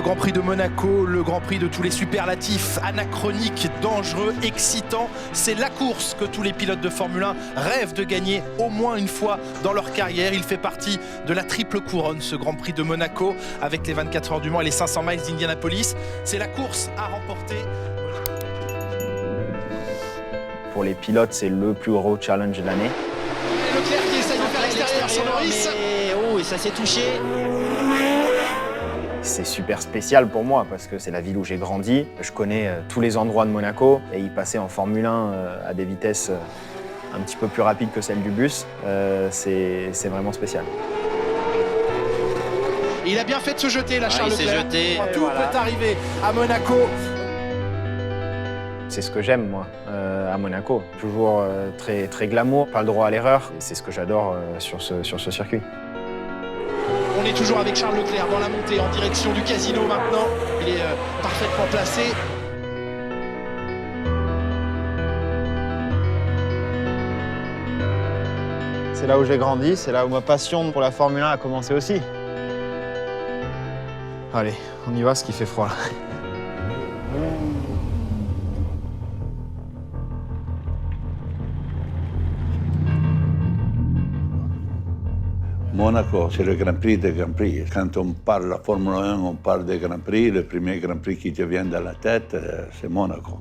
Grand Prix de Monaco, le Grand Prix de tous les superlatifs, anachronique, dangereux, excitant. C'est la course que tous les pilotes de Formule 1 rêvent de gagner au moins une fois dans leur carrière. Il fait partie de la triple couronne, ce Grand Prix de Monaco, avec les 24 heures du Mans et les 500 miles d'Indianapolis. C'est la course à remporter. Pour les pilotes, c'est le plus gros challenge de l'année. Leclerc qui essaye de faire l'extérieur sur Norris. Oh, et ça s'est touché. C'est super spécial pour moi parce que c'est la ville où j'ai grandi. Je connais tous les endroits de Monaco et y passer en Formule 1 à des vitesses un petit peu plus rapides que celles du bus, c'est vraiment spécial. Il a bien fait de se jeter là, Charles Leclerc. Jeté. Tout peut arriver à Monaco. C'est ce que j'aime, moi, à Monaco. Toujours très, très glamour, pas le droit à l'erreur. C'est ce que j'adore sur ce circuit. On est toujours avec Charles Leclerc dans la montée en direction du casino maintenant. Il est parfaitement placé. C'est là où j'ai grandi, c'est là où ma passion pour la Formule 1 a commencé aussi. Allez, on y va, ce qui fait froid là. Monaco, c'est le Grand Prix des Grands Prix. Quand on parle de la Formule 1, on parle des Grands Prix. Le premier Grand Prix qui te vient dans la tête, c'est Monaco.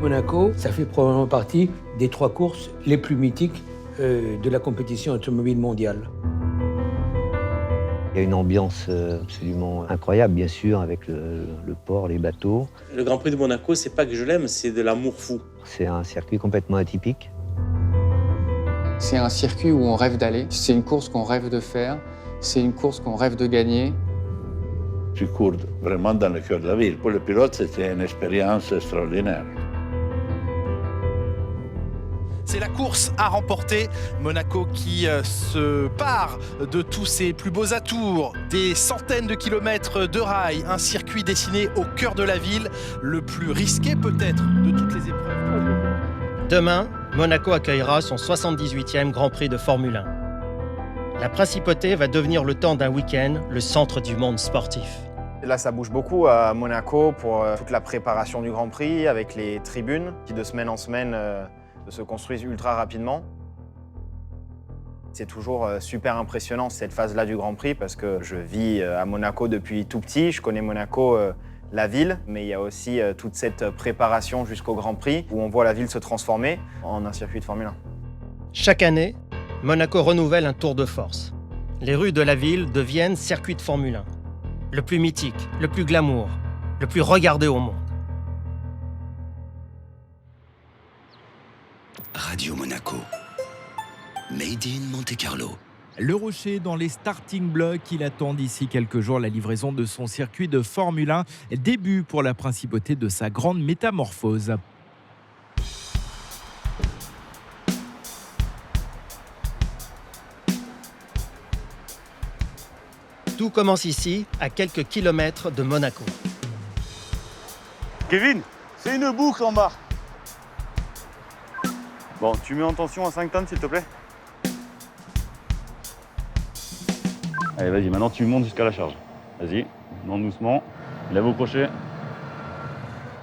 Monaco, ça fait probablement partie des 3 courses les plus mythiques de la compétition automobile mondiale. Il y a une ambiance absolument incroyable, bien sûr, avec le port, les bateaux. Le Grand Prix de Monaco, c'est pas que je l'aime, c'est de l'amour fou. C'est un circuit complètement atypique. C'est un circuit où on rêve d'aller, c'est une course qu'on rêve de faire, c'est une course qu'on rêve de gagner. Tu cours vraiment dans le cœur de la ville. Pour le pilote, c'était une expérience extraordinaire. C'est la course à remporter. Monaco qui se part de tous ses plus beaux atours, des centaines de kilomètres de rails, un circuit dessiné au cœur de la ville, le plus risqué peut-être de toutes les épreuves. Demain, Monaco accueillera son 78e Grand Prix de Formule 1. La principauté va devenir le temps d'un week-end le centre du monde sportif. Là, ça bouge beaucoup à Monaco pour toute la préparation du Grand Prix, avec les tribunes qui, de semaine en semaine, se construisent ultra rapidement. C'est toujours super impressionnant cette phase-là du Grand Prix parce que je vis à Monaco depuis tout petit. Je connais Monaco, la ville, mais il y a aussi toute cette préparation jusqu'au Grand Prix où on voit la ville se transformer en un circuit de Formule 1. Chaque année, Monaco renouvelle un tour de force. Les rues de la ville deviennent circuit de Formule 1. Le plus mythique, le plus glamour, le plus regardé au monde. Radio Monaco. Made in Monte Carlo. Le Rocher dans les starting blocks, il attend d'ici quelques jours la livraison de son circuit de Formule 1. Début pour la principauté de sa grande métamorphose. Tout commence ici, à quelques kilomètres de Monaco. Kevin, c'est une boucle en bas. Bon, tu mets en tension à 5 tonnes, s'il te plaît. Allez, vas-y, maintenant tu montes jusqu'à la charge. Vas-y, monte doucement, lève au crochet.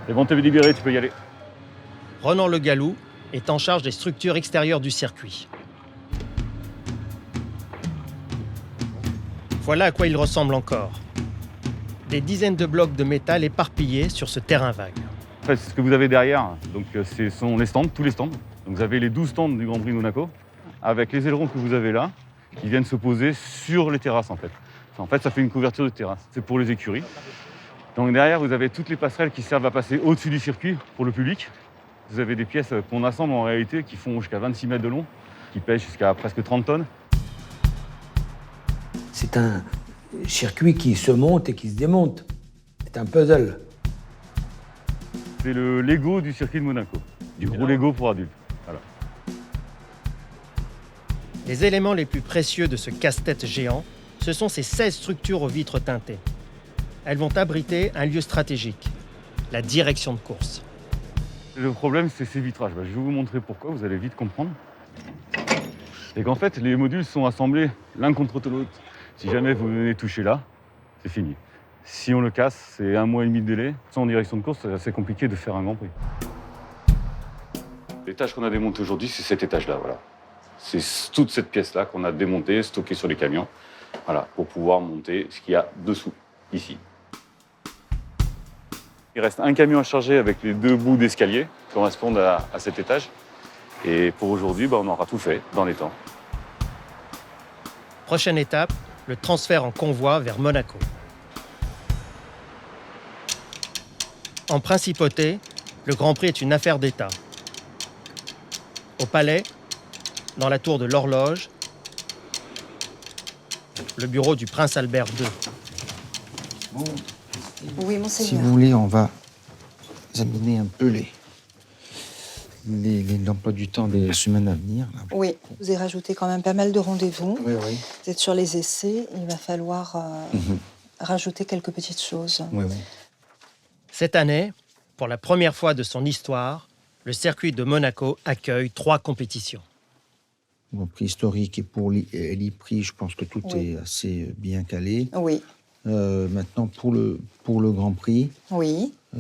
C'est bon, t'es libéré, tu peux y aller. Ronan Le Gallou est en charge des structures extérieures du circuit. Voilà à quoi il ressemble encore. Des dizaines de blocs de métal éparpillés sur ce terrain vague. En fait, ce que vous avez derrière, donc, ce sont les stands, tous les stands. Donc, vous avez les 12 stands du Grand Prix de Monaco, avec les ailerons que vous avez là, qui viennent se poser sur les terrasses, en fait. En fait, ça fait une couverture de terrasse. C'est pour les écuries. Donc derrière, vous avez toutes les passerelles qui servent à passer au-dessus du circuit pour le public. Vous avez des pièces qu'on assemble en réalité qui font jusqu'à 26 mètres de long, qui pèsent jusqu'à presque 30 tonnes. C'est un circuit qui se monte et qui se démonte. C'est un puzzle. C'est le Lego du circuit de Monaco. Du gros Lego pour adultes. Voilà. Les éléments les plus précieux de ce casse-tête géant, ce sont ces 16 structures aux vitres teintées. Elles vont abriter un lieu stratégique, la direction de course. Le problème, c'est ces vitrages. Je vais vous montrer pourquoi, vous allez vite comprendre. C'est qu'en fait, les modules sont assemblés l'un contre l'autre. Si jamais vous venez toucher là, c'est fini. Si on le casse, c'est 1 mois et demi de délai. Sans direction de course, c'est assez compliqué de faire un Grand Prix. L'étage qu'on a démonté aujourd'hui, c'est cet étage-là, voilà. C'est toute cette pièce-là qu'on a démontée, stockée sur les camions, voilà, pour pouvoir monter ce qu'il y a dessous, ici. Il reste un camion à charger avec les 2 bouts d'escalier qui correspondent à cet étage. Et pour aujourd'hui, on aura tout fait dans les temps. Prochaine étape, le transfert en convoi vers Monaco. En principauté, le Grand Prix est une affaire d'État. Au palais, dans la tour de l'horloge, le bureau du prince Albert II. Oui, monseigneur. Si vous voulez, on va examiner un peu l'emploi du temps des semaines à venir. Là. Oui, vous avez rajouté quand même pas mal de rendez-vous. Oui. Vous êtes sur les essais, il va falloir rajouter quelques petites choses. Oui. Cette année, pour la première fois de son histoire, le circuit de Monaco accueille 3 compétitions. Grand Prix historique et pour l'e-prix, je pense que tout est assez bien calé. Oui. Maintenant, pour le Grand Prix, oui. Je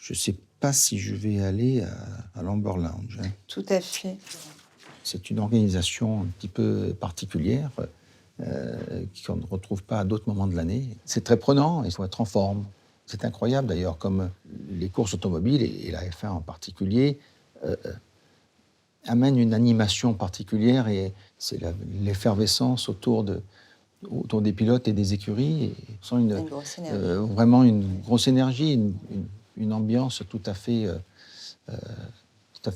ne sais pas si je vais aller à l'Amber Lounge. Hein. Tout à fait. C'est une organisation un petit peu particulière qu'on ne retrouve pas à d'autres moments de l'année. C'est très prenant, il faut être en forme. C'est incroyable d'ailleurs, comme les courses automobiles, et la F1 en particulier, amènent une animation particulière et c'est l'effervescence autour des pilotes et des écuries. Et on sent vraiment une grosse énergie, une ambiance tout à fait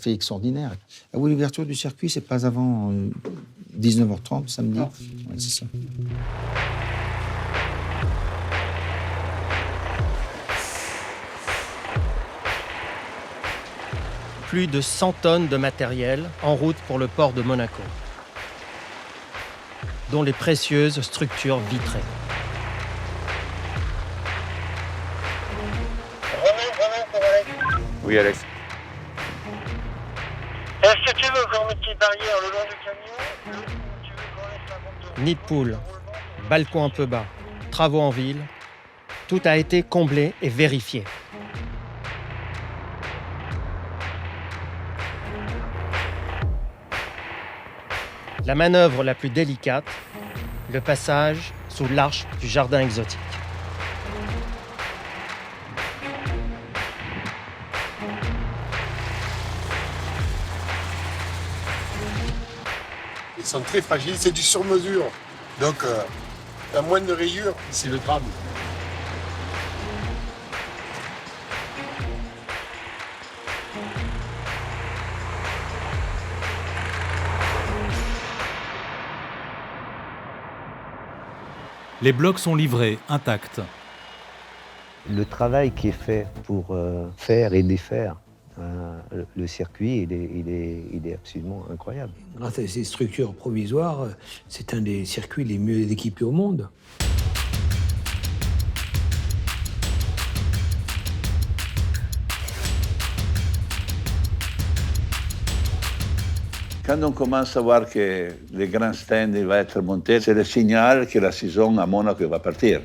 extraordinaire. Oui, l'ouverture du circuit, c'est pas avant 19h30 samedi. Ouais, c'est ça. Plus de 100 tonnes de matériel en route pour le port de Monaco, dont les précieuses structures vitrées. Oui, Alex. Est-ce que tu veux qu'on mette les barrières le long du camion ou tu veux qu'on laisse la bande de... Nid de poule, balcon un peu bas, travaux en ville, tout a été comblé et vérifié. La manœuvre la plus délicate, le passage sous l'arche du jardin exotique. Ils sont très fragiles, c'est du sur-mesure. Donc, la moindre rayure, c'est le drame. Les blocs sont livrés, intacts. Le travail qui est fait pour faire et défaire le circuit, il est absolument incroyable. Grâce à ces structures provisoires, c'est un des circuits les mieux équipés au monde. Quand on commence à voir que le grand stand va être monté, c'est le signal que la saison à Monaco va partir.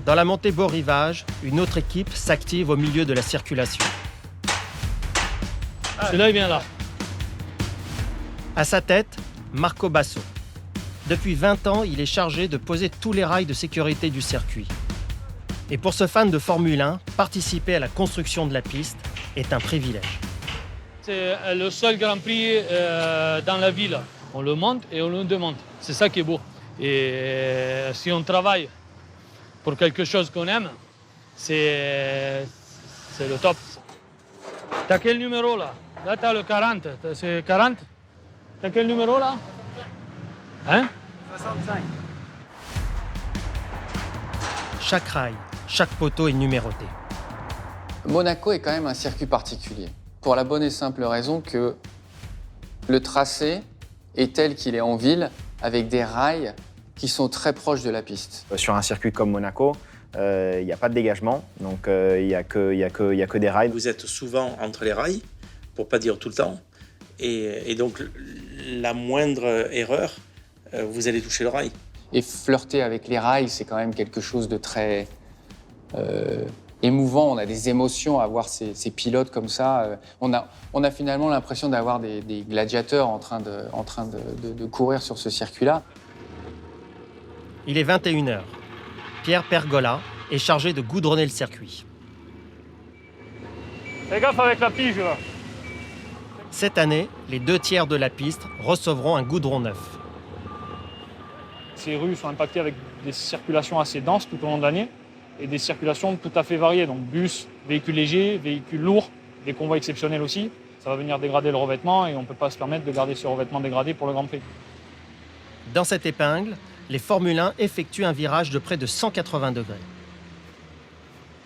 Dans la montée Beau Rivage, une autre équipe s'active au milieu de la circulation. Celui-là, il vient là. À sa tête, Marco Basso. Depuis 20 ans, il est chargé de poser tous les rails de sécurité du circuit. Et pour ce fan de Formule 1, participer à la construction de la piste est un privilège. C'est le seul Grand Prix dans la ville. On le monte et on le démonte. C'est ça qui est beau. Et si on travaille pour quelque chose qu'on aime, c'est le top. T'as quel numéro là? Là, t'as le 40. C'est 40? T'as quel numéro là? Hein? 65. Chaque rail, chaque poteau est numéroté. Monaco est quand même un circuit particulier, pour la bonne et simple raison que Le tracé est tel qu'il est en ville, avec des rails qui sont très proches de la piste. Sur un circuit comme Monaco, il n'y a pas de dégagement, donc il n'y a que des rails. Vous êtes souvent entre les rails, pour ne pas dire tout le temps, et donc la moindre erreur, vous allez toucher le rail. Et flirter avec les rails, c'est quand même quelque chose de très émouvant. On a des émotions à voir ces pilotes comme ça. On a finalement l'impression d'avoir des gladiateurs en train de courir sur ce circuit-là. Il est 21h. Pierre Pergola est chargé de goudronner le circuit. Fais gaffe avec la pige, là. Cette année, les 2/3 de la piste recevront un goudron neuf. Ces rues sont impactées avec des circulations assez denses tout au long de l'année et des circulations tout à fait variées. Donc bus, véhicules légers, véhicules lourds, des convois exceptionnels aussi. Ça va venir dégrader le revêtement et on ne peut pas se permettre de garder ce revêtement dégradé pour le Grand Prix. Dans cette épingle, les Formule 1 effectuent un virage de près de 180 degrés.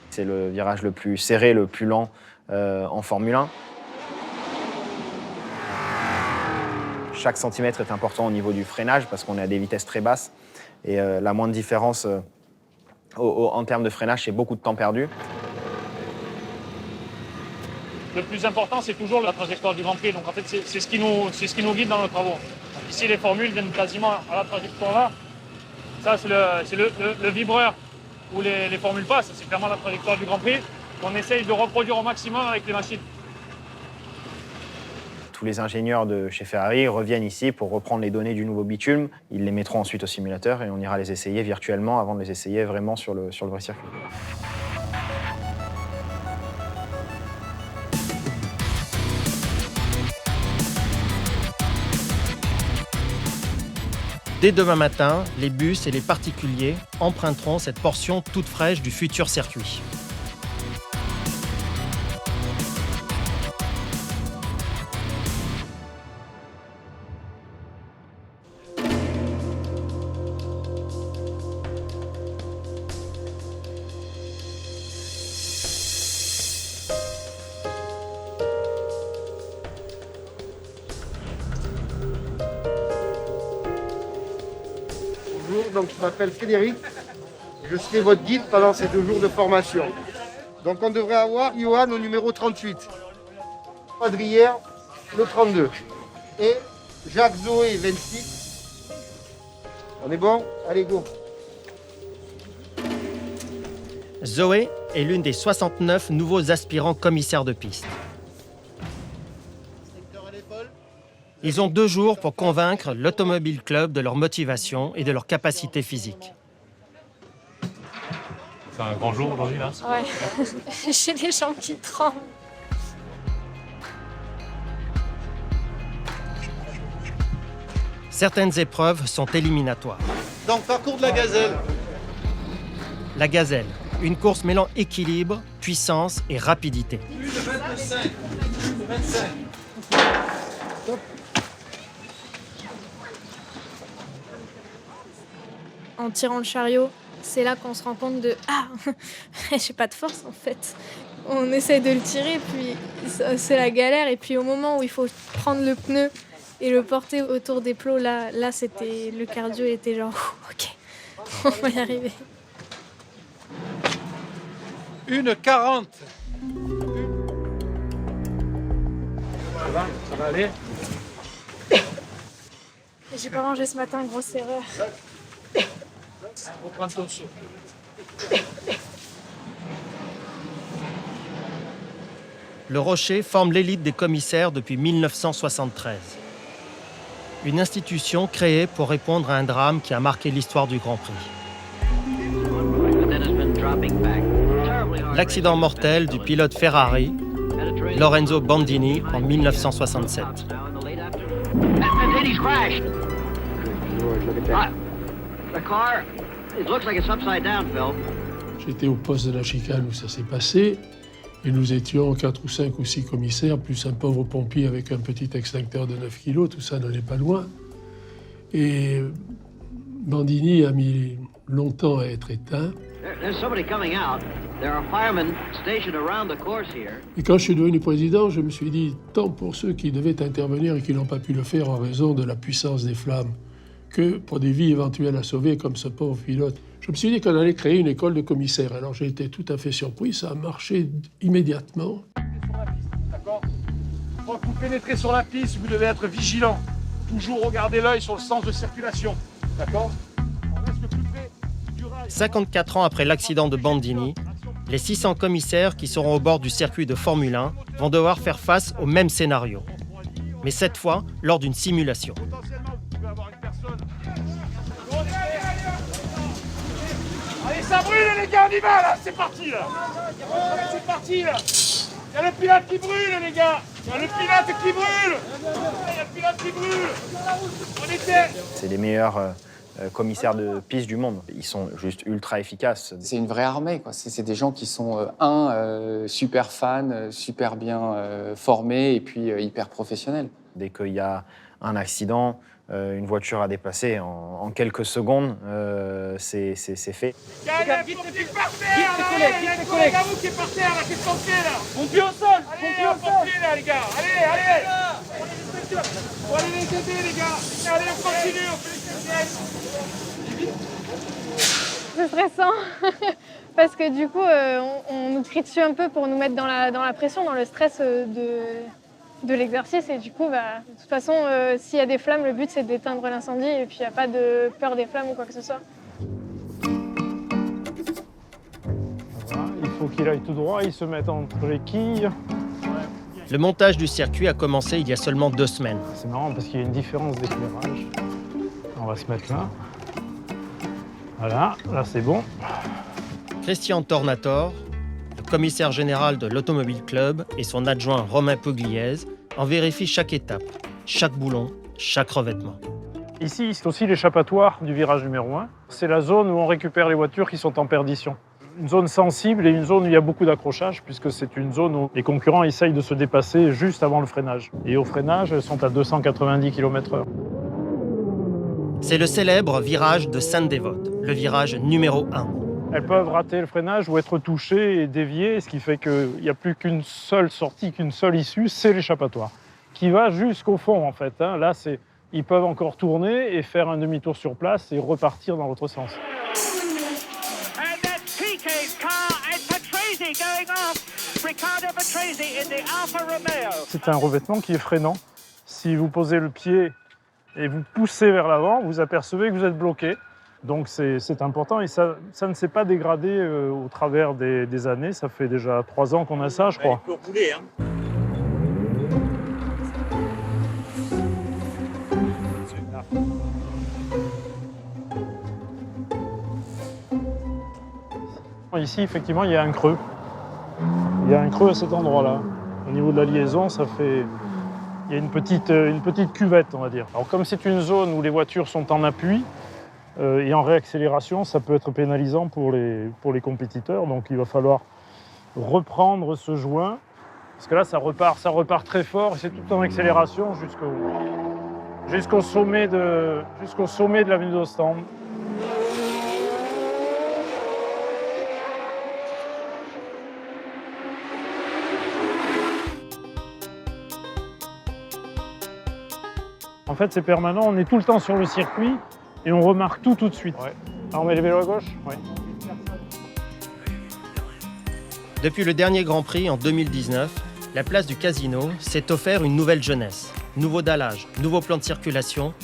C'est le virage le plus serré, le plus lent en Formule 1. Chaque centimètre est important au niveau du freinage parce qu'on est à des vitesses très basses. Et la moindre différence en termes de freinage, c'est beaucoup de temps perdu. Le plus important, c'est toujours la trajectoire du Grand Prix. Donc en fait, c'est ce qui nous guide dans nos travaux. Donc, ici, les formules viennent quasiment à la trajectoire là. Ça, c'est le vibreur où les formules passent. C'est clairement la trajectoire du Grand Prix qu'on essaye de reproduire au maximum avec les machines. Tous les ingénieurs de chez Ferrari reviennent ici pour reprendre les données du nouveau bitume. Ils les mettront ensuite au simulateur et on ira les essayer virtuellement avant de les essayer vraiment sur le vrai circuit. Dès demain matin, les bus et les particuliers emprunteront cette portion toute fraîche du futur circuit. Bonjour, donc je m'appelle Frédéric. Je serai votre guide pendant ces 2 jours de formation. Donc on devrait avoir Johan au numéro 38, Adrien le 32 et Jacques Zoé 26. On est bon? Allez, go! Zoé est l'une des 69 nouveaux aspirants commissaires de piste. Ils ont 2 jours pour convaincre l'Automobile Club de leur motivation et de leur capacité physique. C'est un grand jour aujourd'hui, là? Ouais, j'ai les jambes qui tremblent. Certaines épreuves sont éliminatoires. Donc, parcours de la gazelle. La gazelle, une course mêlant équilibre, puissance et rapidité. Plus de 25. Plus de 25. En tirant le chariot, c'est là qu'on se rend compte de « Ah, j'ai pas de force en fait ». On essaie de le tirer, puis c'est la galère. Et puis au moment où il faut prendre le pneu et le porter autour des plots, là c'était, le cardio était genre « Ok, on va y arriver ». 1,40. Ça va aller? J'ai pas mangé ce matin, grosse erreur. On prend ton saut. Le Rocher forme l'élite des commissaires depuis 1973. Une institution créée pour répondre à un drame qui a marqué l'histoire du Grand Prix. L'accident mortel du pilote Ferrari, Lorenzo Bandini, en 1967. J'étais au poste de la chicane où ça s'est passé et nous étions 4 ou 5 ou 6 commissaires, plus un pauvre pompier avec un petit extincteur de 9 kilos, tout ça n'allait pas loin. Et Bandini a mis longtemps à être éteint. Et quand je suis devenu président, je me suis dit, tant pour ceux qui devaient intervenir et qui n'ont pas pu le faire en raison de la puissance des flammes, que pour des vies éventuelles à sauver comme ce pauvre pilote. Je me suis dit qu'on allait créer une école de commissaires. Alors j'ai été tout à fait surpris, ça a marché immédiatement. D'accord ? Quand vous pénétrez sur la piste, vous devez être vigilant. Toujours regarder l'œil sur le sens de circulation. D'accord ? 54 ans après l'accident de Bandini, les 600 commissaires qui seront au bord du circuit de Formule 1 vont devoir faire face au même scénario. Mais cette fois, lors d'une simulation. Allez, ça brûle les gars, on y va là, c'est parti là. C'est parti là. Il y a le pilote qui brûle les gars. Il y a le pilote qui brûle. Il y a le pilote qui brûle. On était. C'est les meilleurs commissaires de piste du monde. Ils sont juste ultra efficaces. C'est une vraie armée, quoi. C'est des gens qui sont, super fans, super bien formés et puis hyper professionnels. Dès qu'il y a un accident, une voiture à déplacer en quelques secondes, c'est fait. Il y a un qui est par terre, il y a un collègue à vous qui est par terre, là, qu'est-ce qu'on fait là? Pompier au sol, pompier au sol là les gars, allez. On va aller les aider les gars, allez on continue, on fait les C'est stressant, parce que du coup, on nous crie dessus un peu pour nous mettre dans la pression, dans le stress de l'exercice. Et du coup, de toute façon, s'il y a des flammes, le but c'est d'éteindre l'incendie et puis il n'y a pas de peur des flammes ou quoi que ce soit. Voilà, il faut qu'il aille tout droit, il se mette entre les quilles. Le montage du circuit a commencé il y a seulement 2 semaines. C'est marrant parce qu'il y a une différence d'éclairage. On va se mettre là. Voilà, là c'est bon. Christian Tornator, le commissaire général de l'Automobile Club, et son adjoint Romain Pugliese en vérifient chaque étape, chaque boulon, chaque revêtement. Ici, c'est aussi l'échappatoire du virage numéro 1. C'est la zone où on récupère les voitures qui sont en perdition. Une zone sensible et une zone où il y a beaucoup d'accrochage, puisque c'est une zone où les concurrents essayent de se dépasser juste avant le freinage. Et au freinage, elles sont à 290 km/h. C'est le célèbre virage de Sainte-Dévote, le virage numéro 1. Elles peuvent rater le freinage ou être touchées et déviées, ce qui fait qu'il n'y a plus qu'une seule sortie, qu'une seule issue, c'est l'échappatoire, qui va jusqu'au fond en fait. Là, ils peuvent encore tourner et faire un demi-tour sur place et repartir dans l'autre sens. C'est un revêtement qui est freinant. Si vous posez le pied et vous poussez vers l'avant, vous apercevez que vous êtes bloqué. Donc c'est important et ça ne s'est pas dégradé au travers des années. Ça fait déjà 3 ans qu'on a ça, je crois. Il peut rouler, hein. Ici, effectivement, il y a un creux. Il y a un creux à cet endroit-là. Au niveau de la liaison, il y a une petite cuvette, on va dire. Alors, comme c'est une zone où les voitures sont en appui et en réaccélération, ça peut être pénalisant pour les compétiteurs. Donc, il va falloir reprendre ce joint. Parce que là, ça repart très fort. Et c'est tout en accélération jusqu'au sommet de l'avenue d'Ostende. En fait, c'est permanent, on est tout le temps sur le circuit et on remarque tout de suite. Ouais. Alors, on met les vélos à gauche ? Oui. Depuis le dernier Grand Prix en 2019, la place du Casino s'est offert une nouvelle jeunesse. Nouveau dallage, nouveau plan de circulation,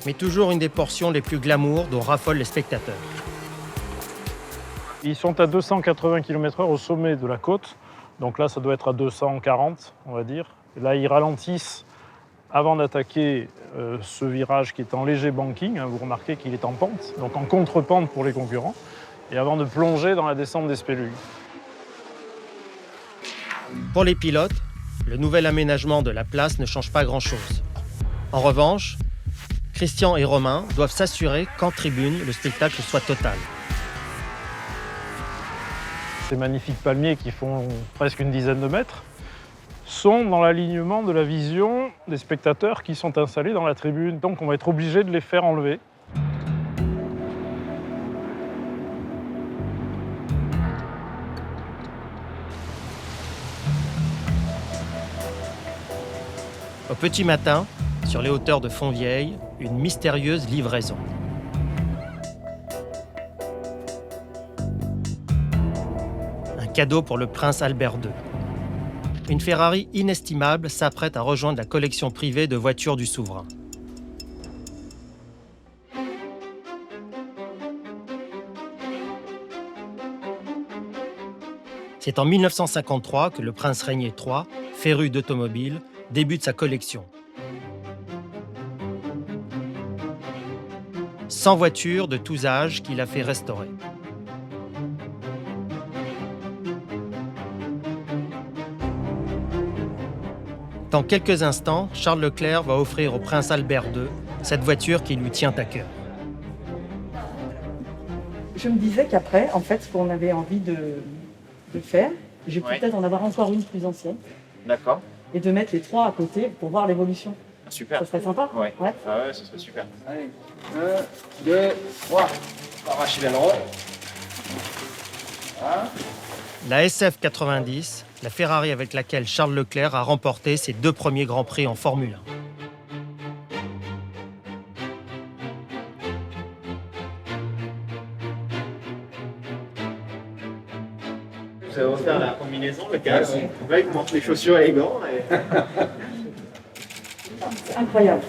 mais toujours une des portions les plus glamour dont raffolent les spectateurs. Ils sont à 280 km/h au sommet de la côte. Donc là, ça doit être à 240, on va dire. Et là, ils ralentissent avant d'attaquer ce virage qui est en léger banking. Vous remarquez qu'il est en pente, donc en contre-pente pour les concurrents, et avant de plonger dans la descente des Spélugues. Pour les pilotes, le nouvel aménagement de la place ne change pas grand-chose. En revanche, Christian et Romain doivent s'assurer qu'en tribune, le spectacle soit total. Ces magnifiques palmiers qui font presque une dizaine de mètres sont dans l'alignement de la vision des spectateurs qui sont installés dans la tribune. Donc on va être obligé de les faire enlever. Au petit matin, sur les hauteurs de Fontvieille, une mystérieuse livraison. Un cadeau pour le prince Albert II. Une Ferrari inestimable s'apprête à rejoindre la collection privée de voitures du souverain. C'est en 1953 que le prince Régnier III, féru d'automobile, débute sa collection. 100 voitures de tous âges qu'il a fait restaurer. Dans quelques instants, Charles Leclerc va offrir au prince Albert II cette voiture qui lui tient à cœur. Je me disais qu'après, en fait, ce qu'on avait envie de faire, je vais peut-être en avoir encore une plus ancienne. D'accord. Et de mettre les trois à côté pour voir l'évolution. Super. Ça serait sympa? Ouais. Ouais. Ah ouais, ça serait super. Allez, 1, 2, 3. On va arracher l'aileron. Voilà. La SF90, la Ferrari avec laquelle Charles Leclerc a remporté ses 2 premiers Grands Prix en Formule 1. Vous avez offert la combinaison, le casque. Vous voyez comment les chaussures et les gants. C'est incroyable.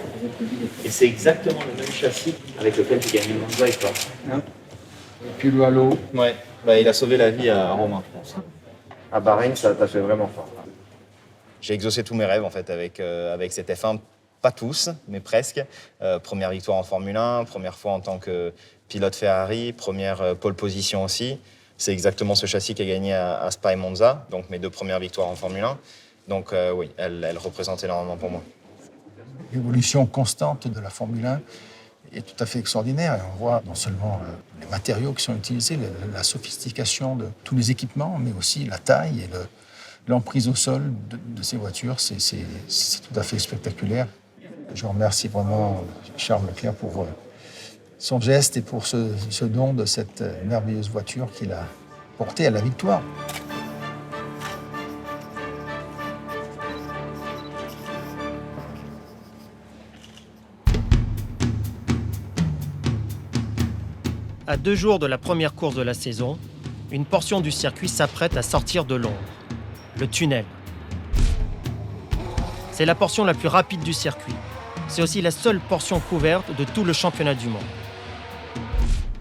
Et c'est exactement le même châssis avec lequel tu gagnes le Monza avec toi. Et puis le halo. Ouais, bah, il a sauvé la vie à Romain, je pense. À Bahreïn, ça t'a fait vraiment fort. J'ai exaucé tous mes rêves en fait avec cette F1. Pas tous, mais presque. Première victoire en Formule 1, première fois en tant que pilote Ferrari, première pole position aussi. C'est exactement ce châssis qui a gagné à Spa et Monza, donc mes 2 premières victoires en Formule 1. Donc oui, elle représente énormément pour moi. L'évolution constante de la Formule 1 est tout à fait extraordinaire. Et on voit non seulement les matériaux qui sont utilisés, la sophistication de tous les équipements, mais aussi la taille et l'emprise au sol de ces voitures. C'est tout à fait spectaculaire. Je remercie vraiment Charles Leclerc pour son geste et pour ce don de cette merveilleuse voiture qu'il a portée à la victoire. À 2 jours de la première course de la saison, une portion du circuit s'apprête à sortir de l'ombre. Le tunnel. C'est la portion la plus rapide du circuit. C'est aussi la seule portion couverte de tout le championnat du monde.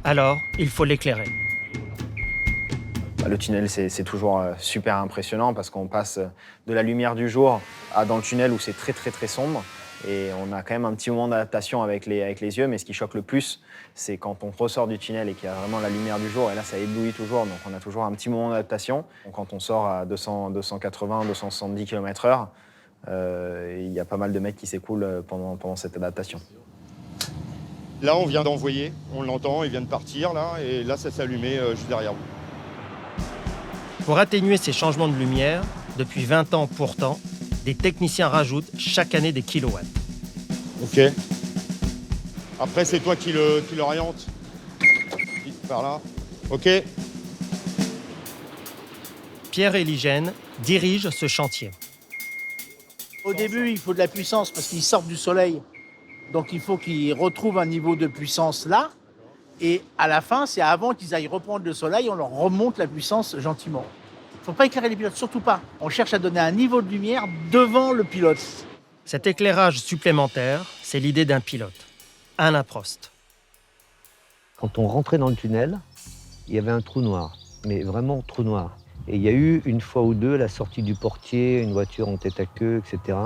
Alors, il faut l'éclairer. Le tunnel, c'est toujours super impressionnant parce qu'on passe de la lumière du jour à dans le tunnel où c'est très très très sombre. Et on a quand même un petit moment d'adaptation avec les yeux, mais ce qui choque le plus, c'est quand on ressort du tunnel et qu'il y a vraiment la lumière du jour, et là ça éblouit toujours, donc on a toujours un petit moment d'adaptation. Quand on sort à 200, 280, 270 km/h, il y a pas mal de mecs qui s'écoulent pendant cette adaptation. Là, on vient d'envoyer, on l'entend, il vient de partir, là, et là, ça s'est allumé juste derrière vous. Pour atténuer ces changements de lumière, depuis 20 ans pourtant, des techniciens rajoutent chaque année des kilowatts. Ok. Après, c'est toi qui l'oriente. Par là. Ok. Pierre Eligène dirige ce chantier. Au début, il faut de la puissance parce qu'ils sortent du soleil. Donc il faut qu'ils retrouvent un niveau de puissance là. Et à la fin, c'est avant qu'ils aillent reprendre le soleil, on leur remonte la puissance gentiment. Il ne faut pas éclairer les pilotes, surtout pas. On cherche à donner un niveau de lumière devant le pilote. Cet éclairage supplémentaire, c'est l'idée d'un pilote, Alain Prost. Quand on rentrait dans le tunnel, il y avait un trou noir, mais vraiment trou noir. Et il y a eu une fois ou deux la sortie du portier, une voiture en tête à queue, etc.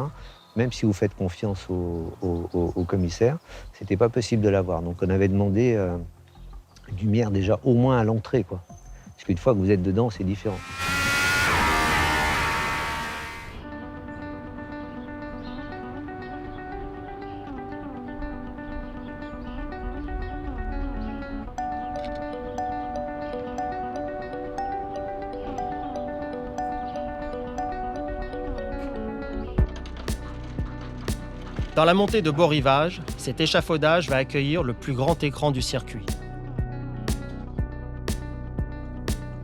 Même si vous faites confiance au commissaire, c'était pas possible de l'avoir. Donc on avait demandé une lumière déjà au moins à l'entrée, quoi. Parce qu'une fois que vous êtes dedans, c'est différent. Dans la montée de Beau Rivage, cet échafaudage va accueillir le plus grand écran du circuit.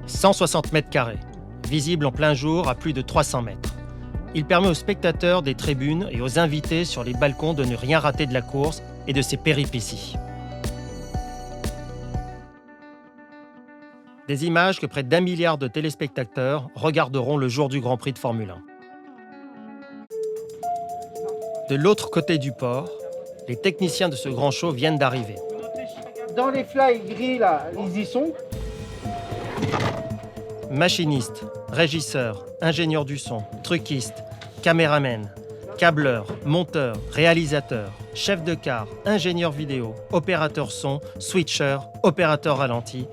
160 mètres carrés, visible en plein jour à plus de 300 mètres. Il permet aux spectateurs des tribunes et aux invités sur les balcons de ne rien rater de la course et de ses péripéties. Des images que près d'1 milliard de téléspectateurs regarderont le jour du Grand Prix de Formule 1. De l'autre côté du port, les techniciens de ce grand show viennent d'arriver. Dans les fly gris, là, ils y sont. Machinistes, régisseurs, ingénieurs du son, truquistes, caméramens, câbleurs, monteurs, réalisateurs, chefs de car, ingénieurs vidéo, opérateurs son, switchers, opérateurs ralentis.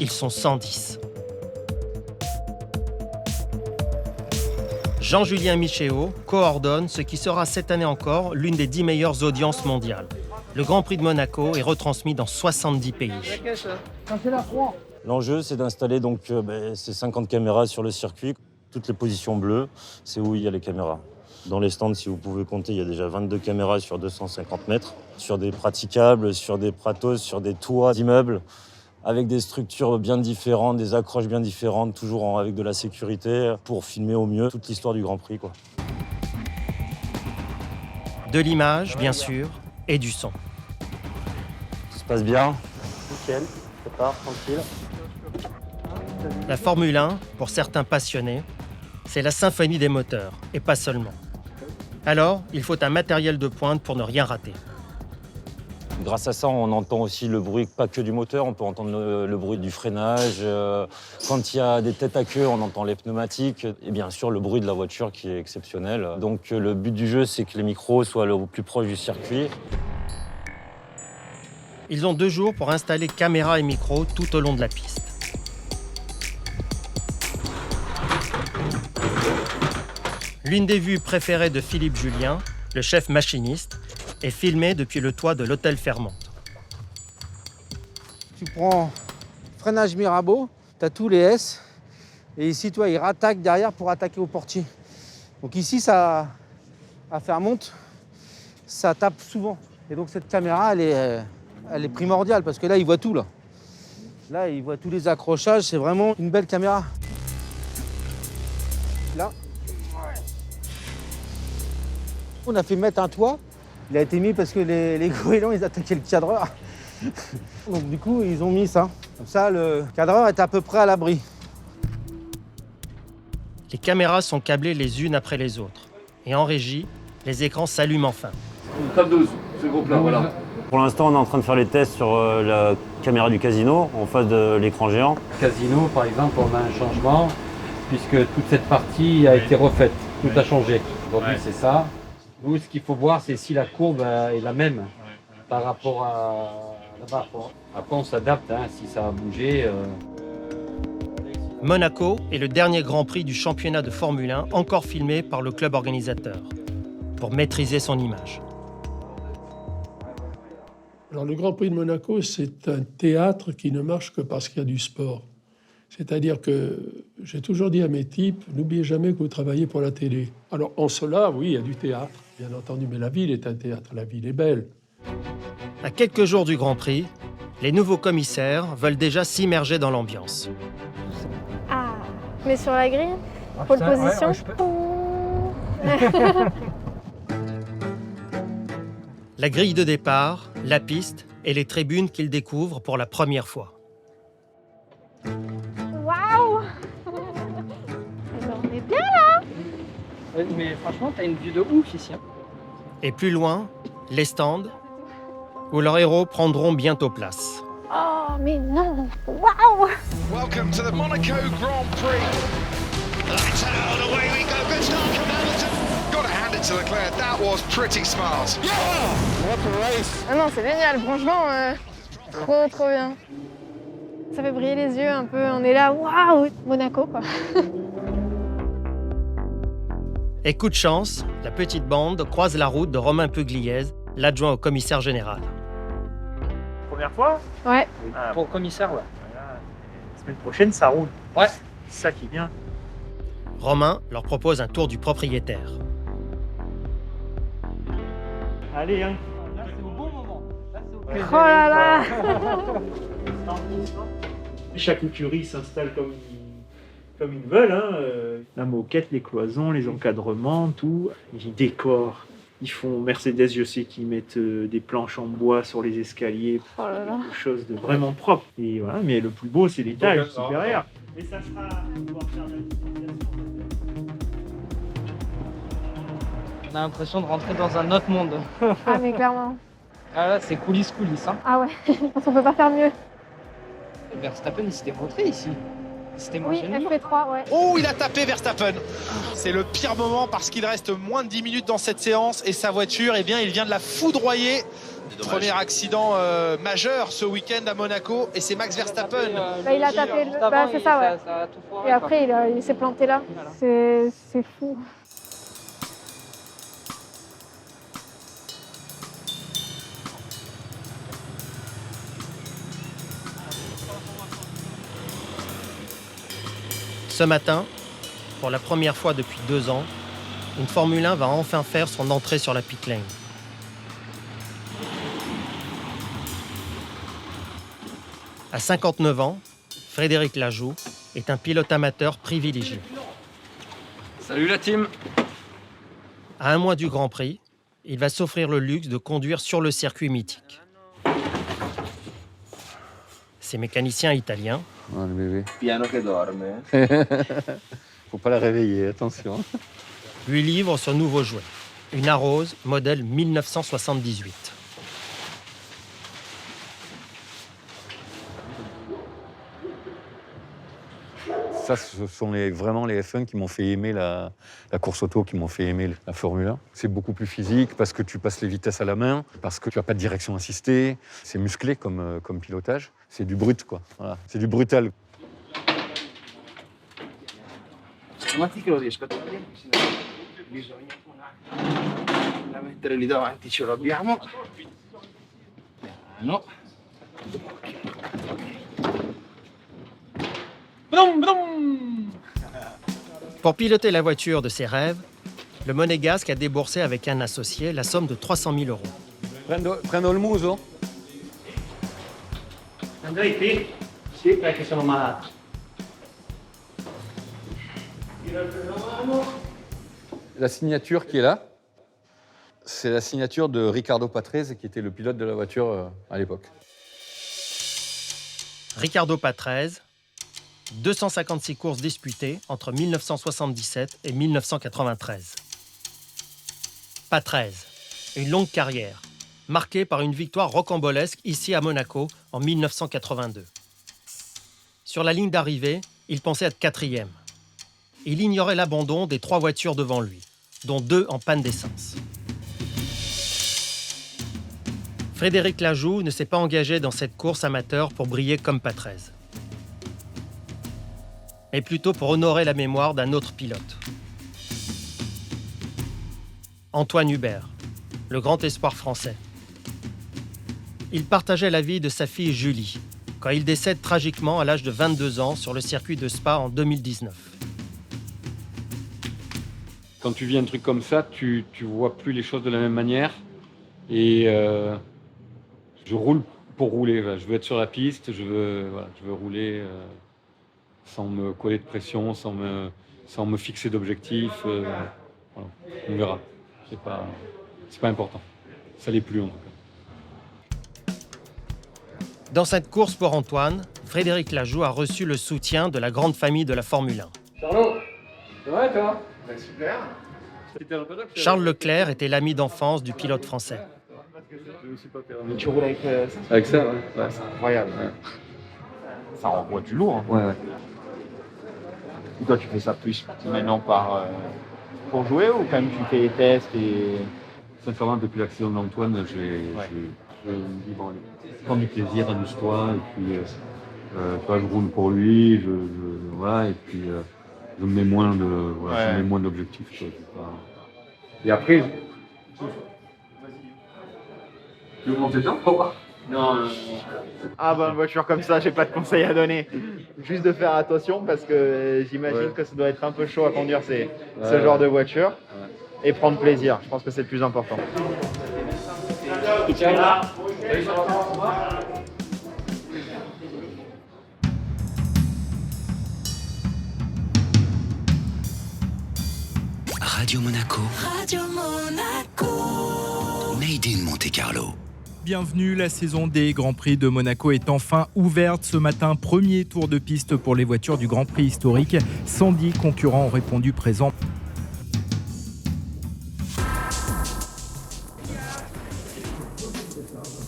Ils sont 110. Jean-Julien Michéo coordonne ce qui sera cette année encore l'une des 10 meilleures audiences mondiales. Le Grand Prix de Monaco est retransmis dans 70 pays. L'enjeu, c'est d'installer donc ces 50 caméras sur le circuit. Toutes les positions bleues, c'est où il y a les caméras. Dans les stands, si vous pouvez compter, il y a déjà 22 caméras sur 250 mètres. Sur des praticables, sur des pratos, sur des toits d'immeubles, avec des structures bien différentes, des accroches bien différentes, toujours avec de la sécurité, pour filmer au mieux toute l'histoire du Grand Prix, quoi. De l'image, bien sûr, et du son. Ça se passe bien. Nickel, prépare, tranquille. La Formule 1, pour certains passionnés, c'est la symphonie des moteurs, et pas seulement. Alors, il faut un matériel de pointe pour ne rien rater. Grâce à ça, on entend aussi le bruit, pas que du moteur, on peut entendre le bruit du freinage. Quand il y a des têtes à queue, on entend les pneumatiques. Et bien sûr, le bruit de la voiture qui est exceptionnel. Donc le but du jeu, c'est que les micros soient au plus proche du circuit. Ils ont 2 jours pour installer caméras et micros tout au long de la piste. L'une des vues préférées de Philippe Julien, le chef machiniste, est filmée depuis le toit de l'hôtel Fairmont. Tu prends freinage Mirabeau, tu as tous les S, et ici, toi, il rattaque derrière pour attaquer au portier. Donc ici, ça, à Fairmont, ça tape souvent. Et donc cette caméra, elle est primordiale, parce que là, il voit tout, là. Là, il voit tous les accrochages, c'est vraiment une belle caméra. Là, on a fait mettre un toit. Il a été mis parce que les goélands, ils attaquaient le cadreur. Donc du coup, ils ont mis ça. Comme ça, le cadreur est à peu près à l'abri. Les caméras sont câblées les unes après les autres. Et en régie, les écrans s'allument enfin. Top 12, ce groupe-là, voilà. Pour l'instant, on est en train de faire les tests sur la caméra du casino, en face de l'écran géant. Casino, par exemple, on a un changement, puisque toute cette partie a été refaite. Tout a changé. Aujourd'hui, c'est ça. Nous, ce qu'il faut voir, c'est si la courbe est la même par rapport à là-bas. Après, on s'adapte, si ça a bougé. Monaco est le dernier Grand Prix du championnat de Formule 1 encore filmé par le club organisateur, pour maîtriser son image. Alors, le Grand Prix de Monaco, c'est un théâtre qui ne marche que parce qu'il y a du sport. C'est-à-dire que j'ai toujours dit à mes types, n'oubliez jamais que vous travaillez pour la télé. Alors, en cela, oui, il y a du théâtre, bien entendu, mais la ville est un théâtre, la ville est belle. À quelques jours du Grand Prix, les nouveaux commissaires veulent déjà s'immerger dans l'ambiance. Ah, mais sur la grille, pole position. La grille de départ, la piste et les tribunes qu'ils découvrent pour la première fois. Waouh! On est bien là! Mais franchement, t'as une vue de ouf ici. Et plus loin, les stands, où leurs héros prendront bientôt place. Oh, mais non! Waouh! Welcome to the Monaco Grand Prix. Lights out, all the way we go. Good start from Hamilton. Got to hand it to Leclerc. That was pretty smart. Yeah! What a race! Ah non, c'est génial, franchement, trop bien. Ça fait briller les yeux un peu, on est là, waouh, Monaco quoi. Et coup de chance, la petite bande croise la route de Romain Pugliese, l'adjoint au commissaire général. Première fois? Ouais. Pour le commissaire, ouais. La semaine prochaine, ça roule. Ouais. C'est ça qui est bien. Romain leur propose un tour du propriétaire. Allez, hein. Là, c'est au bon moment. Là, c'est au Oh là là. Chaque écurie s'installe comme ils veulent. Hein. La moquette, les cloisons, les encadrements, tout. Ils décorent. Ils font Mercedes, je sais qu'ils mettent des planches en bois sur les escaliers. Oh là là. Quelque chose de vraiment propre. Et voilà, mais le plus beau, c'est l'étage supérieur. Et ça sera pouvoir faire de la utilisation. On a l'impression de rentrer dans un autre monde. Ah mais clairement. Ah là, c'est coulisses. Hein. Ah ouais, parce qu'on peut pas faire mieux. Verstappen, il s'était montré ici. C'était moins Oui, gênant. FP3, ouais. Oh, il a tapé Verstappen. C'est le pire moment parce qu'il reste moins de 10 minutes dans cette séance et sa voiture, eh bien, il vient de la foudroyer. Premier accident majeur ce week-end à Monaco et c'est Max Verstappen. Bah, il a tapé, c'est ça, ouais. Ça a tout foiré, et après, il s'est planté là. Voilà. C'est fou. Ce matin, pour la première fois depuis 2 ans, une Formule 1 va enfin faire son entrée sur la pit lane. À 59 ans, Frédéric Lajoux est un pilote amateur privilégié. Salut la team. À 1 mois du Grand Prix, il va s'offrir le luxe de conduire sur le circuit mythique. Ces mécaniciens italiens Oh, le bébé. Piano che dorme. Faut pas la réveiller, attention. lui livrent ce nouveau jouet, une Arose modèle 1978. Ça, ce sont vraiment les F1 qui m'ont fait aimer la course auto, qui m'ont fait aimer la Formule 1. C'est beaucoup plus physique parce que tu passes les vitesses à la main, parce que tu n'as pas de direction assistée. C'est musclé comme pilotage. C'est du brut, quoi. Voilà. C'est du brutal. Guardi che lo riesco a togliere, bisogna la mettere lì davanti, ce l'abbiamo. No. Brum, brum. Pour piloter la voiture de ses rêves, le Monégasque a déboursé avec un associé la somme de 300 000 €. Prendo il muso? Andrei qui? Sì, perché sono malato. La signature qui est là, c'est la signature de Riccardo Patrese, qui était le pilote de la voiture à l'époque. Riccardo Patrese, 256 courses disputées entre 1977 et 1993. Patrese, une longue carrière, marquée par une victoire rocambolesque ici à Monaco en 1982. Sur la ligne d'arrivée, il pensait être 4e. Il ignorait l'abandon des 3 voitures devant lui, dont 2 en panne d'essence. Frédéric Lajoux ne s'est pas engagé dans cette course amateur pour briller comme Patrese, mais plutôt pour honorer la mémoire d'un autre pilote. Antoine Hubert, le grand espoir français. Il partageait la vie de sa fille Julie, quand il décède tragiquement à l'âge de 22 ans sur le circuit de Spa en 2019. Quand tu vis un truc comme ça, tu vois plus les choses de la même manière. Et je roule pour rouler. Je veux être sur la piste, je veux rouler sans me coller de pression, sans me fixer d'objectifs. Voilà. On verra. C'est pas important. Ça l'est plus en tout cas. Dans cette course pour Antoine, Frédéric Lajoux a reçu le soutien de la grande famille de la Formule 1. Charlot, ça va toi? Super. Charles Leclerc était l'ami d'enfance du pilote français. Tu roules avec ça? Avec ça, ouais. C'est incroyable. Ouais. Ça envoie du lourd. Hein. Ouais. Et toi, tu fais ça plus maintenant pour jouer ou quand même tu fais les tests et... Sincèrement, depuis l'accident d'Antoine, je me dis, bon, prends du plaisir, amuse-toi, et puis je roule pour lui, voilà, et puis je me mets moins d'objectifs. Et après, tu veux monter dedans pour voir? Non. Ah bah une voiture comme ça, j'ai pas de conseils à donner. Juste de faire attention parce que j'imagine que ça doit être un peu chaud à conduire ce genre de voiture. Et prendre plaisir, je pense que c'est le plus important. Radio Monaco. Radio Monaco. Made in Monte Carlo. Bienvenue, la saison des Grands Prix de Monaco est enfin ouverte. Ce matin, premier tour de piste pour les voitures du Grand Prix historique. 110 concurrents ont répondu présents.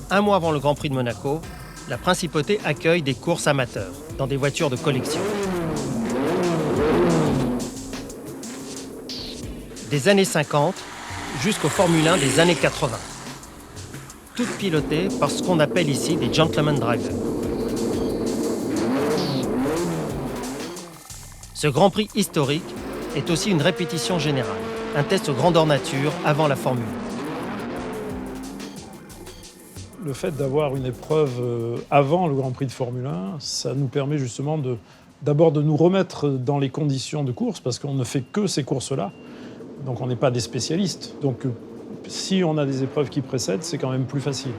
Un mois avant le Grand Prix de Monaco, la Principauté accueille des courses amateurs dans des voitures de collection. Des années 50 jusqu'aux Formule 1 des années 80. Toutes pilotées par ce qu'on appelle ici des gentlemen drivers. Ce Grand Prix historique est aussi une répétition générale, un test grandeur nature avant la Formule 1. Le fait d'avoir une épreuve avant le Grand Prix de Formule 1, ça nous permet justement d'abord de nous remettre dans les conditions de course, parce qu'on ne fait que ces courses-là, donc on n'est pas des spécialistes. Donc si on a des épreuves qui précèdent, c'est quand même plus facile.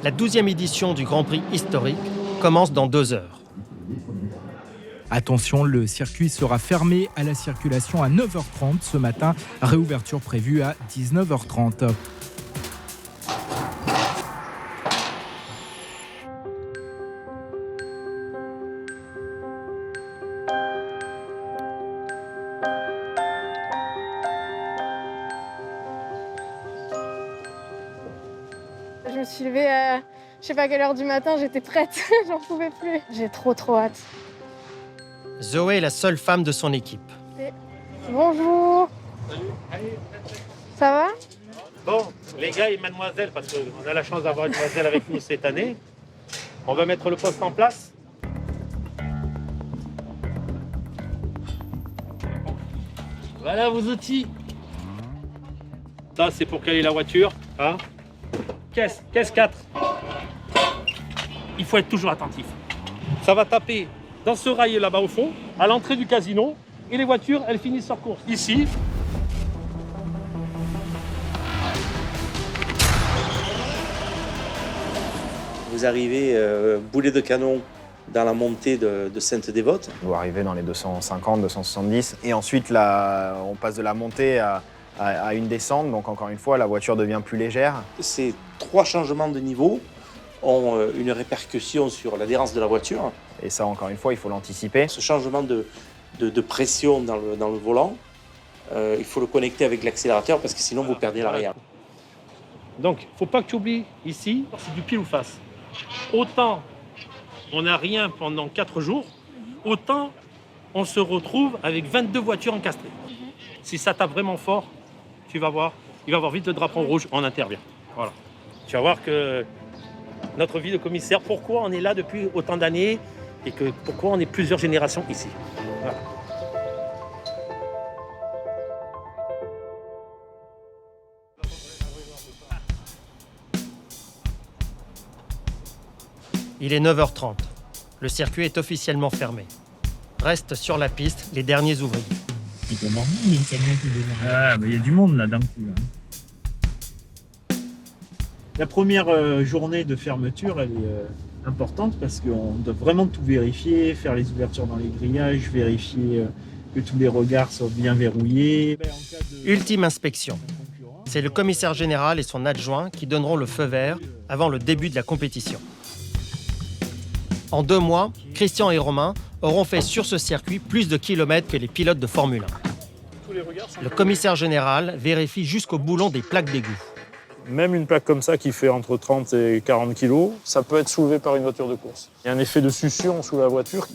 La 12e édition du Grand Prix historique commence dans 2 heures. Attention, le circuit sera fermé à la circulation à 9h30 ce matin. Réouverture prévue à 19h30. Je me suis levée à je sais pas quelle heure du matin, j'étais prête, j'en pouvais plus. J'ai trop hâte. Zoé est la seule femme de son équipe. Bonjour. Ça va? Bon, les gars et mademoiselle, parce qu'on a la chance d'avoir une mademoiselle avec nous cette année, on va mettre le poste en place. Voilà vos outils. Ça, c'est pour caler la voiture. Hein? Caisse 4. Il faut être toujours attentif. Ça va taper dans ce rail là-bas au fond, à l'entrée du casino, et les voitures, elles finissent leur course. Ici. Vous arrivez boulet de canon dans la montée de Sainte-Dévote. On doit arriver dans les 250, 270. Et ensuite, là, on passe de la montée à une descente. Donc encore une fois, la voiture devient plus légère. Ces 3 changements de niveau ont une répercussion sur l'adhérence de la voiture. Et ça, encore une fois, il faut l'anticiper. Ce changement de pression dans le volant, il faut le connecter avec l'accélérateur parce que sinon vous perdez l'arrière. Donc, il ne faut pas que tu oublies, ici, c'est du pile ou face. Autant on n'a rien pendant 4 jours, autant on se retrouve avec 22 voitures encastrées. Si ça tape vraiment fort, tu vas voir, il va avoir vite le drapeau rouge, on intervient. Voilà. Tu vas voir que notre vie de commissaire, pourquoi on est là depuis autant d'années et pourquoi on est plusieurs générations ici. Voilà. Il est 9h30. Le circuit est officiellement fermé. Restent sur la piste les derniers ouvriers. Ah, il y a du monde là d'un coup. Là. La première journée de fermeture, elle est importante parce qu'on doit vraiment tout vérifier, faire les ouvertures dans les grillages, vérifier que tous les regards soient bien verrouillés. Ultime inspection. C'est le commissaire général et son adjoint qui donneront le feu vert avant le début de la compétition. En 2 mois, Christian et Romain auront fait sur ce circuit plus de kilomètres que les pilotes de Formule 1. Le commissaire général vérifie jusqu'au boulon des plaques d'égout. Même une plaque comme ça qui fait entre 30 et 40 kg, ça peut être soulevé par une voiture de course. Il y a un effet de succion sous la voiture.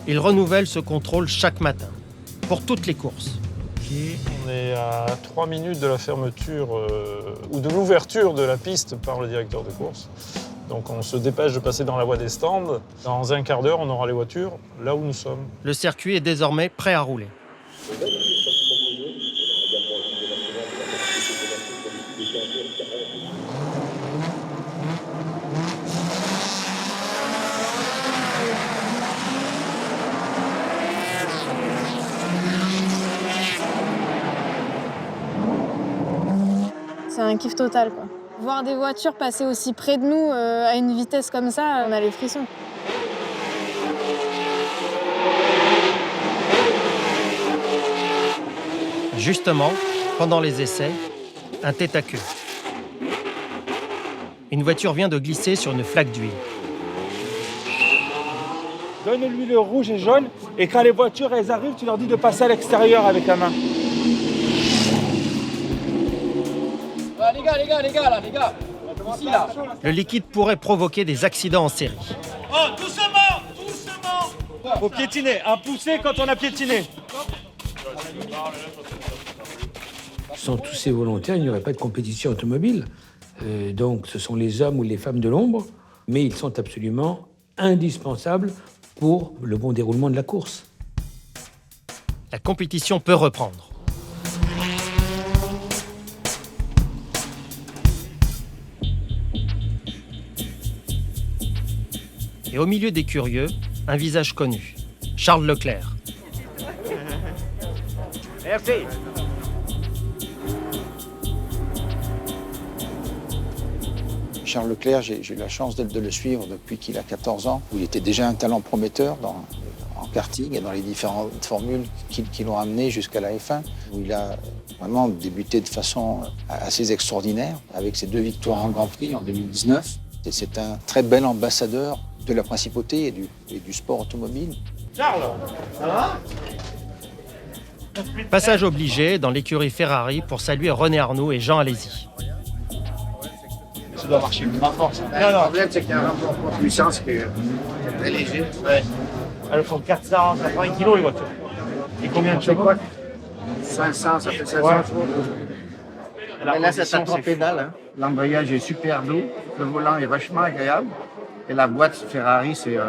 Il renouvelle ce contrôle chaque matin, pour toutes les courses. On est à 3 minutes de la fermeture ou de l'ouverture de la piste par le directeur de course. Donc on se dépêche de passer dans la voie des stands. Dans un quart d'heure, on aura les voitures là où nous sommes. Le circuit est désormais prêt à rouler. C'est un kiff total, quoi. Voir des voitures passer aussi près de nous à une vitesse comme ça, on a les frissons. Justement, pendant les essais, un tête-à-queue. Une voiture vient de glisser sur une flaque d'huile. Donne-lui le rouge et jaune, et quand les voitures elles arrivent, tu leur dis de passer à l'extérieur avec la main. Les gars, ici là. Le liquide pourrait provoquer des accidents en série. Oh, doucement. Faut piétiner, à pousser quand on a piétiné. Sans tous ces volontaires, il n'y aurait pas de compétition automobile. Donc ce sont les hommes ou les femmes de l'ombre, mais ils sont absolument indispensables pour le bon déroulement de la course. La compétition peut reprendre. Et au milieu des curieux, un visage connu, Charles Leclerc. Merci. Charles Leclerc, j'ai eu la chance de le suivre depuis qu'il a 14 ans, où il était déjà un talent prometteur en karting et dans les différentes formules qui l'ont amené jusqu'à la F1, où il a vraiment débuté de façon assez extraordinaire, avec ses 2 victoires en Grand Prix en 2019. Et c'est un très bel ambassadeur de la principauté et du sport automobile. Charles, ça va? Passage obligé dans l'écurie Ferrari pour saluer René Arnoux et Jean Alesi. Ça doit marcher plus fort, ça. Non. Le problème, c'est qu'il y a un rapport de puissance qui est très léger. Ouais. Elles font 480 kilos, les voitures. Et combien de chevaux? 500, ça fait 500 chevaux. La là, c'est à position, 3 c'est pédales. Hein. L'embrayage est super doux. Le volant est vachement agréable. Et la boîte Ferrari, c'est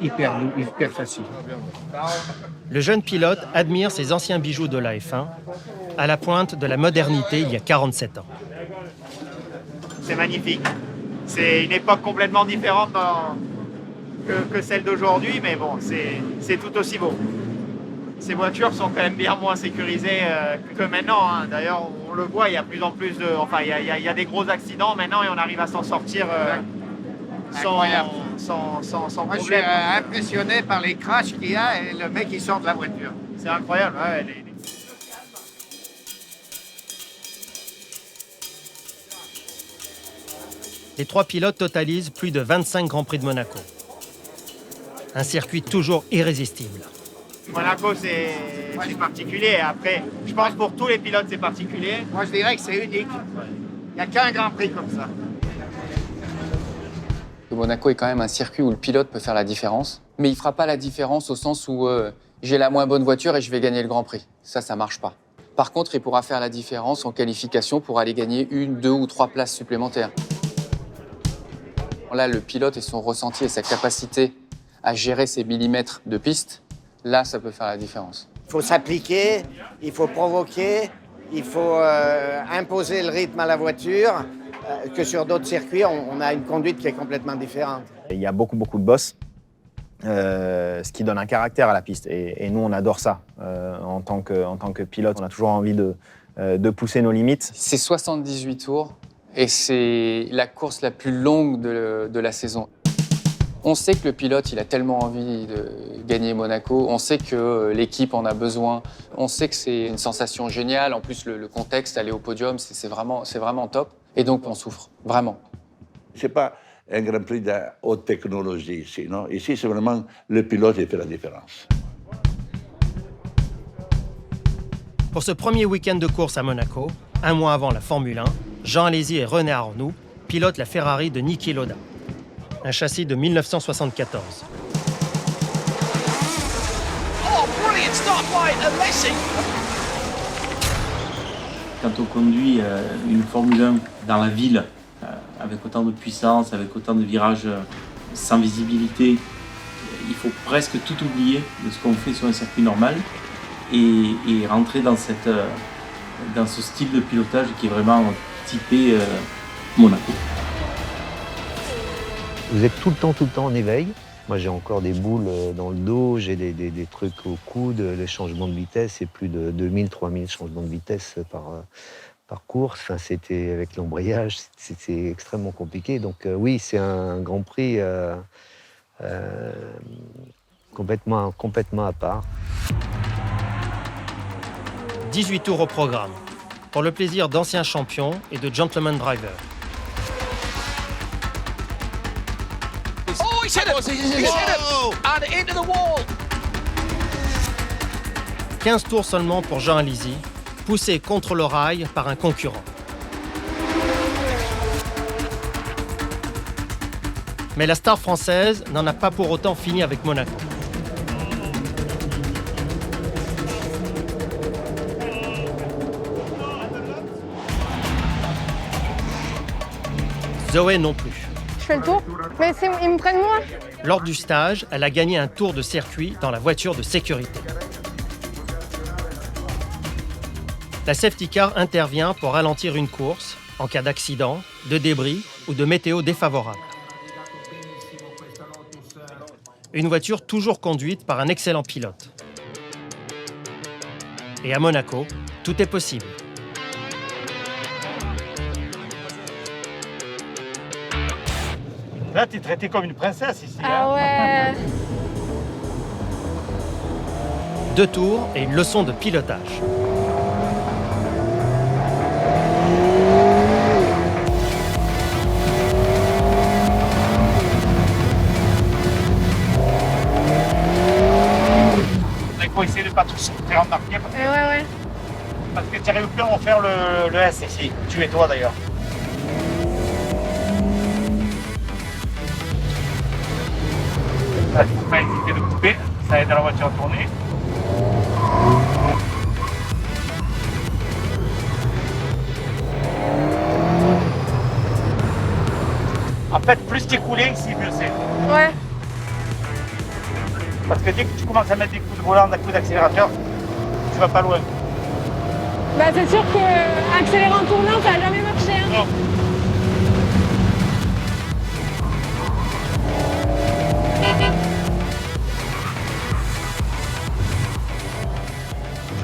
hyper doux, hyper facile. Le jeune pilote admire ses anciens bijoux de la F1 à la pointe de la modernité il y a 47 ans. C'est magnifique. C'est une époque complètement différente que celle d'aujourd'hui, mais bon, c'est tout aussi beau. Ces voitures sont quand même bien moins sécurisées que maintenant. Hein. D'ailleurs, on le voit, il y a plus en plus de... Enfin, il y a des gros accidents maintenant et on arrive à s'en sortir sans Moi, problème. je suis impressionné par les crashs qu'il y a et le mec qui sort de la voiture. C'est incroyable. Ouais, Les 3 pilotes totalisent plus de 25 Grands Prix de Monaco. Un circuit toujours irrésistible. Monaco, c'est particulier. Après, je pense pour tous les pilotes, c'est particulier. Moi, je dirais que c'est unique. Il n'y a qu'un Grand Prix comme ça. Monaco est quand même un circuit où le pilote peut faire la différence, mais il ne fera pas la différence au sens où j'ai la moins bonne voiture et je vais gagner le Grand Prix. Ça marche pas. Par contre, il pourra faire la différence en qualification pour aller gagner 1, 2 ou 3 places supplémentaires. Là, le pilote et son ressenti et sa capacité à gérer ses millimètres de piste, là, ça peut faire la différence. Il faut s'appliquer, il faut provoquer, il faut imposer le rythme à la voiture, que sur d'autres circuits, on a une conduite qui est complètement différente. Il y a beaucoup de boss, ce qui donne un caractère à la piste. Et nous, on adore ça. En tant que pilote, on a toujours envie de pousser nos limites. C'est 78 tours et c'est la course la plus longue de la saison. On sait que le pilote, il a tellement envie de gagner Monaco. On sait que l'équipe en a besoin. On sait que c'est une sensation géniale. En plus, le contexte, aller au podium, c'est vraiment top. Et donc, on souffre, vraiment. Ce n'est pas un Grand Prix de haute technologie ici, non? Ici, c'est vraiment le pilote qui fait la différence. Pour ce premier week-end de course à Monaco, un mois avant la Formule 1, Jean Alesi et René Arnoux pilotent la Ferrari de Niki Lauda, un châssis de 1974. Oh, brilliant start by Alesi. Quand on conduit une Formule 1 dans la ville, avec autant de puissance, avec autant de virages sans visibilité, il faut presque tout oublier de ce qu'on fait sur un circuit normal et rentrer dans ce style de pilotage qui est vraiment typé Monaco. Vous êtes tout le temps en éveil. Moi, j'ai encore des boules dans le dos, j'ai des trucs au coude, les changements de vitesse, c'est plus de 2000-3000 changements de vitesse par course. Enfin, c'était avec l'embrayage, c'était extrêmement compliqué. Donc oui, c'est un Grand Prix complètement à part. 18 tours au programme, pour le plaisir d'anciens champions et de gentlemen drivers. Oh, he's hit it! He's hit it! And into the wall! 15 tours seulement pour Jean Alesi, poussé contre le rail par un concurrent. Mais la star française n'en a pas pour autant fini avec Monaco. Zoé non plus. Je fais le tour, mais ils me prennent moi. Lors du stage, elle a gagné un tour de circuit dans la voiture de sécurité. La safety car intervient pour ralentir une course en cas d'accident, de débris ou de météo défavorable. Une voiture toujours conduite par un excellent pilote. Et à Monaco, tout est possible. Là, tu es traitée comme une princesse ici. Ah ouais. 2 tours et une leçon de pilotage. Il faut essayer de ne pas tout se faire remarquer. Ouais. Parce que tu n'arrives plus à en faire le S ici. Tu es toi d'ailleurs. Il ne faut pas hésiter de couper, ça aide à la voiture à tourner. En fait, plus tu es coulé ici, mieux c'est. Ouais. Parce que dès que tu commences à mettre des coups de volant, des coups d'accélérateur, tu vas pas loin. Bah c'est sûr que accélérer en tournant, ça n'a jamais marché. Hein. Non.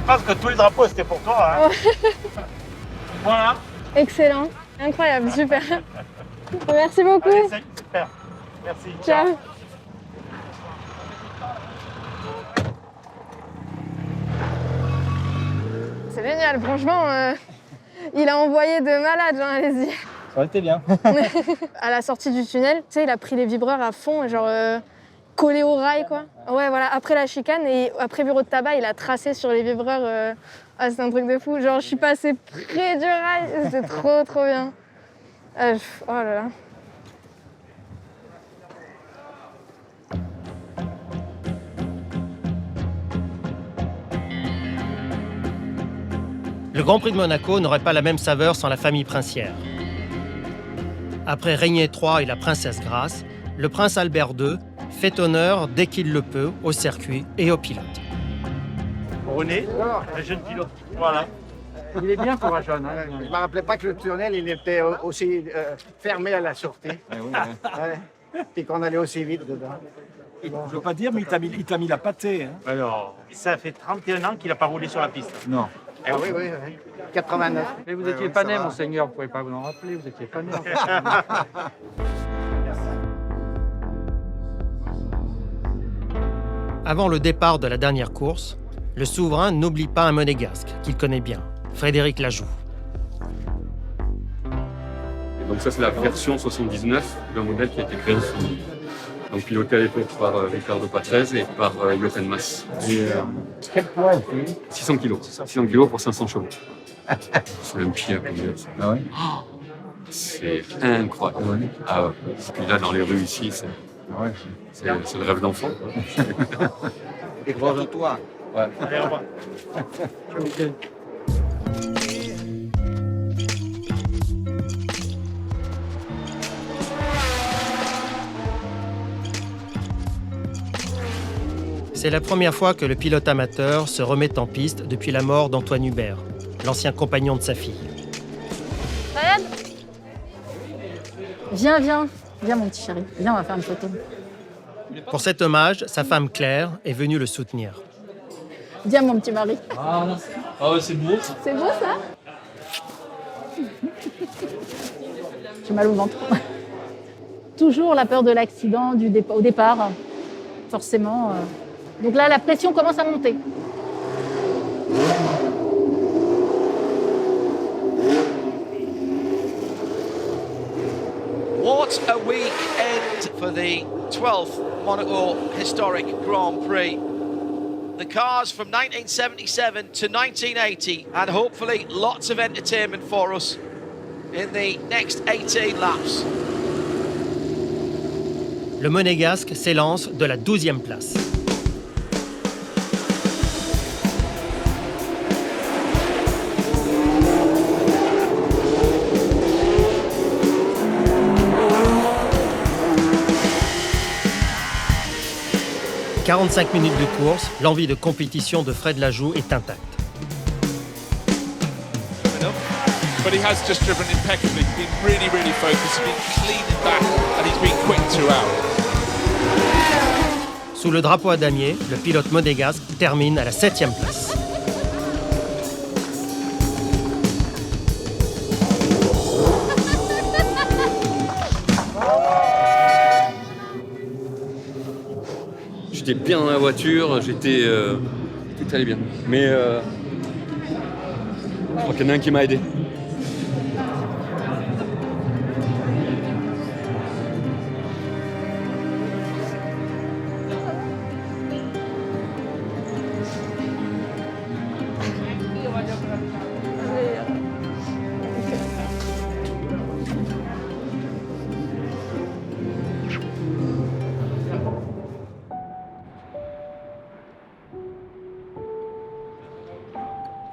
Je pense que tous les drapeaux c'était pour toi. Hein. Ouais. Voilà. Excellent, incroyable, super. Merci beaucoup. Allez, super. Merci. Ciao. C'est génial, franchement, il a envoyé de malade, Jean Alesi. Ça aurait été bien. À la sortie du tunnel, tu sais, il a pris les vibreurs à fond, genre collé au rail, quoi. Ouais, voilà, après la chicane et après bureau de tabac, il a tracé sur les vibreurs. Ah, c'est un truc de fou. Genre, je suis passée près du rail, c'était trop bien. Oh là là. Le Grand Prix de Monaco n'aurait pas la même saveur sans la famille princière. Après Régnier III et la princesse Grace, le prince Albert II fait honneur dès qu'il le peut au circuit et aux pilotes. René, un jeune pilote. Voilà. Il est bien pour un jeune. Hein. Je ne me rappelais pas que le tunnel il était aussi fermé à la sortie. Ouais. Et qu'on allait aussi vite dedans. Je ne veux pas dire, mais il t'a mis la pâtée. Hein. Alors, ça fait 31 ans qu'il n'a pas roulé sur la piste. Non. Ah oui. 89. Mais vous n'étiez pas né, monseigneur, vous ne pouvez pas vous en rappeler, vous n'étiez pas né. Avant le départ de la dernière course, le souverain n'oublie pas un monégasque qu'il connaît bien, Frédéric Lajoux. Et donc ça c'est la version 79, le modèle qui a été créé en Suisse. Donc piloté à l'époque par Ricardo Patrese et par Jochen Mass. Quel poids 600 kg. 600 kg pour 500 chevaux. C'est un pied à combien ça. Ah ouais. C'est incroyable. Ah ouais. Puis là dans les rues ici, c'est le rêve d'enfant. Et crois en toi. Ouais. Allez, au revoir. C'est la première fois que le pilote amateur se remet en piste depuis la mort d'Antoine Hubert, l'ancien compagnon de sa fille. Ryan ? Viens mon petit chéri, viens on va faire une photo. Pour cet hommage, sa femme Claire est venue le soutenir. Viens mon petit mari. Ah ouais, c'est beau ça. C'est beau ça ? J'ai mal au ventre. Toujours la peur de l'accident au départ, forcément. Donc là, la pression commence à monter. What a weekend for the 12th Monaco Historic Grand Prix. The cars from 1977 to 1980, and hopefully lots of entertainment for us in the next 18 laps. Le Monégasque s'élance de la 12e place. « 45 minutes de course, l'envie de compétition de Fred Lajoux est intacte. But he has just driven impeccably, been really, really focused, been clean back, and he's been quick throughout. Sous le drapeau à damier, le pilote monégasque termine à la 7e place. J'étais bien dans la voiture, tout allait bien. Mais je crois qu'il y en a un qui m'a aidé.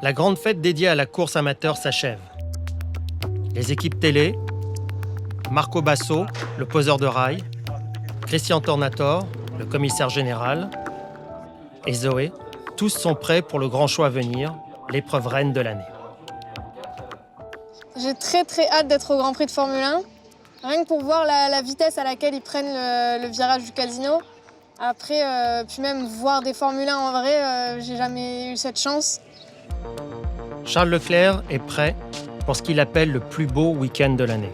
La grande fête dédiée à la course amateur s'achève. Les équipes télé, Marco Basso, le poseur de rails, Christian Tornator, le commissaire général, et Zoé, tous sont prêts pour le grand choix à venir, l'épreuve reine de l'année. J'ai très hâte d'être au Grand Prix de Formule 1, rien que pour voir la vitesse à laquelle ils prennent le virage du casino. Après, puis même voir des Formule 1 en vrai, j'ai jamais eu cette chance. Charles Leclerc est prêt pour ce qu'il appelle le plus beau week-end de l'année.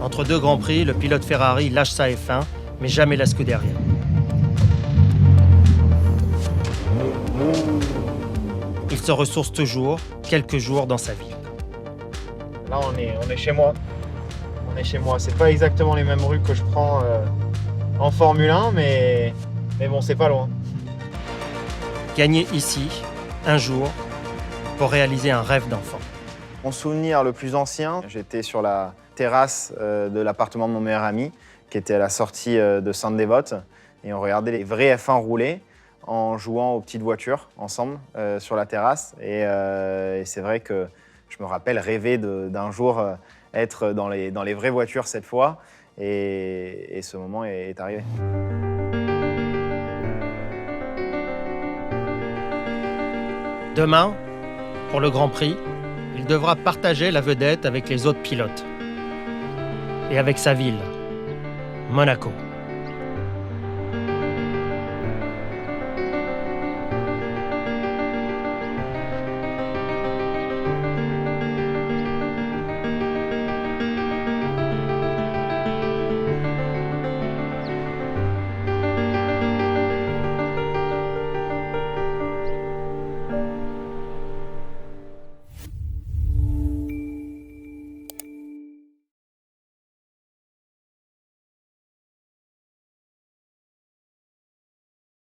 Entre deux Grands Prix, le pilote Ferrari lâche sa F1, mais jamais la Scuderia. Il se ressource toujours, quelques jours dans sa ville. Là, on est chez moi. On est chez moi. C'est pas exactement les mêmes rues que je prends en Formule 1, mais bon, c'est pas loin. Gagner ici, un jour, pour réaliser un rêve d'enfant. Mon souvenir le plus ancien, j'étais sur la terrasse de l'appartement de mon meilleur ami, qui était à la sortie de Sainte-Dévote, et on regardait les vrais F1 rouler en jouant aux petites voitures ensemble sur la terrasse. Et c'est vrai que je me rappelle rêver d'un jour être dans les vraies voitures cette fois. Et ce moment est arrivé. Demain, pour le Grand Prix, il devra partager la vedette avec les autres pilotes. Et avec sa ville, Monaco.